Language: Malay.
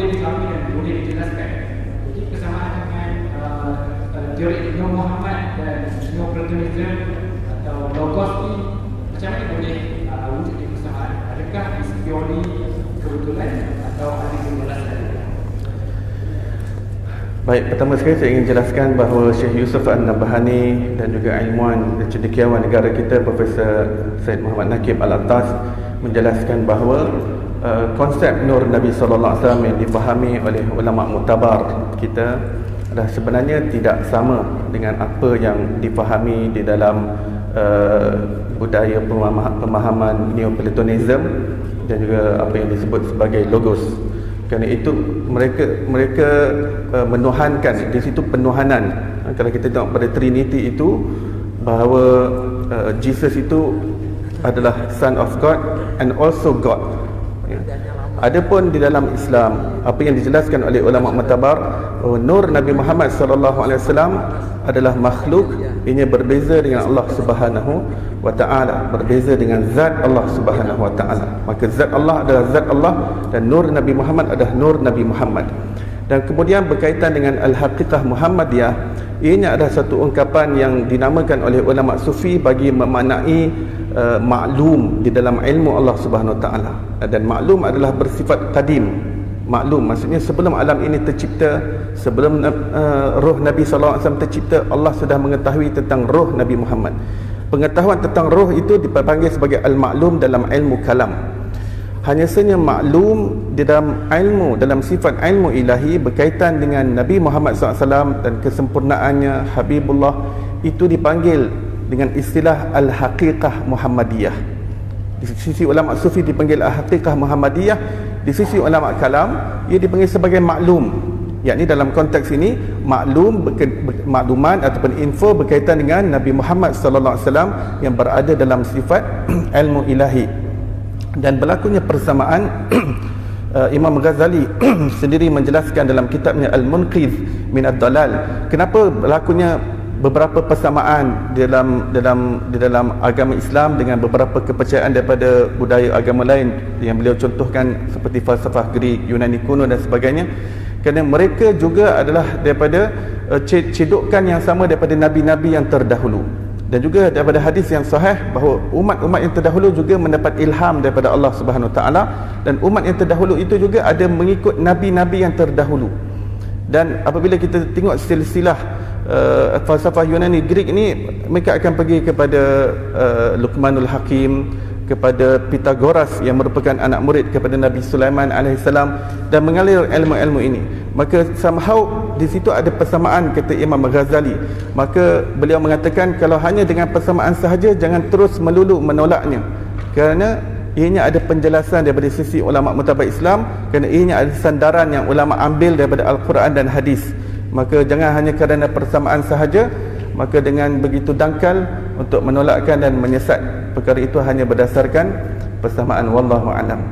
boleh difahami dan boleh dijelaskan. Jadi kesamaan dengan teori Nur Muhammad dan Nur Platonism atau Logos ni macam mana boleh wujud di kesamaan? Adakah purely kebetulan atau ada kejelasan? Baik, pertama sekali saya ingin jelaskan bahawa Syekh Yusuf An-Nabhani dan juga ilmuwan dan cendekiawan negara kita Profesor Syed Muhammad Nakib Al-Attas menjelaskan bahawa konsep Nur Nabi SAW yang difahami oleh ulama muktabar kita adalah sebenarnya tidak sama dengan apa yang difahami di dalam budaya pemahaman Neoplatonism dan juga apa yang disebut sebagai Logos. Kerana itu mereka menuhankan di situ penuhanan. Kalau kita tengok pada Trinity itu bahawa Jesus itu adalah Son of God and also God. Adapun di dalam Islam apa yang dijelaskan oleh ulama muktabar, Nur Nabi Muhammad sallallahu alaihi wasallam adalah makhluk, ianya berbeza dengan Allah Subhanahu wa taala, berbeza dengan zat Allah Subhanahu wa taala. Maka zat Allah adalah zat Allah dan Nur Nabi Muhammad adalah Nur Nabi Muhammad. Dan kemudian berkaitan dengan al-haqiqah Muhammadiyah, ianya adalah satu ungkapan yang dinamakan oleh ulama sufi bagi memaknai maklum di dalam ilmu Allah Subhanahu wa taala. Dan maklum adalah bersifat qadim. Maklum maksudnya sebelum alam ini tercipta, sebelum roh Nabi SAW tercipta, Allah sudah mengetahui tentang roh Nabi Muhammad. Pengetahuan tentang roh itu dipanggil sebagai al-maklum dalam ilmu kalam. Hanya saja maklum di dalam ilmu, dalam sifat ilmu ilahi berkaitan dengan Nabi Muhammad SAW dan kesempurnaannya, Habibullah, itu dipanggil dengan istilah al-haqiqah Muhammadiyah. Di sisi ulama sufi dipanggil al-haqiqah Muhammadiyah, di sisi ulama kalam ia dipanggil sebagai maklum. Yakni dalam konteks ini makluman ataupun info berkaitan dengan Nabi Muhammad sallallahu alaihi wasallam yang berada dalam sifat ilmu ilahi. Dan berlakunya persamaan Imam Ghazali sendiri menjelaskan dalam kitabnya Al-Munqidh min ad-Dalal kenapa berlakunya beberapa persamaan di dalam agama Islam dengan beberapa kepercayaan daripada budaya agama lain yang beliau contohkan seperti falsafah Greek, Yunani kuno dan sebagainya. Kerana mereka juga adalah daripada cedokan yang sama daripada nabi-nabi yang terdahulu, dan juga daripada hadis yang sahih bahawa umat-umat yang terdahulu juga mendapat ilham daripada Allah Subhanahu Wa Taala, dan umat yang terdahulu itu juga ada mengikut nabi-nabi yang terdahulu. Dan apabila kita tengok silsilah falsafah Yunani Greek ini, mereka akan pergi kepada Luqmanul Hakim, kepada Pythagoras yang merupakan anak murid kepada Nabi Sulaiman alaihissalam, dan mengalir ilmu-ilmu ini. Maka somehow di situ ada persamaan, kata Imam Ghazali. Maka beliau mengatakan kalau hanya dengan persamaan sahaja jangan terus melulu menolaknya, kerana ianya ada penjelasan daripada sisi ulama mutabaik Islam, kerana ianya ada sandaran yang ulama ambil daripada Al-Quran dan hadis. Maka jangan hanya kerana persamaan sahaja, maka dengan begitu dangkal untuk menolakkan dan menyesat perkara itu hanya berdasarkan persamaan. Wallahu a'lam.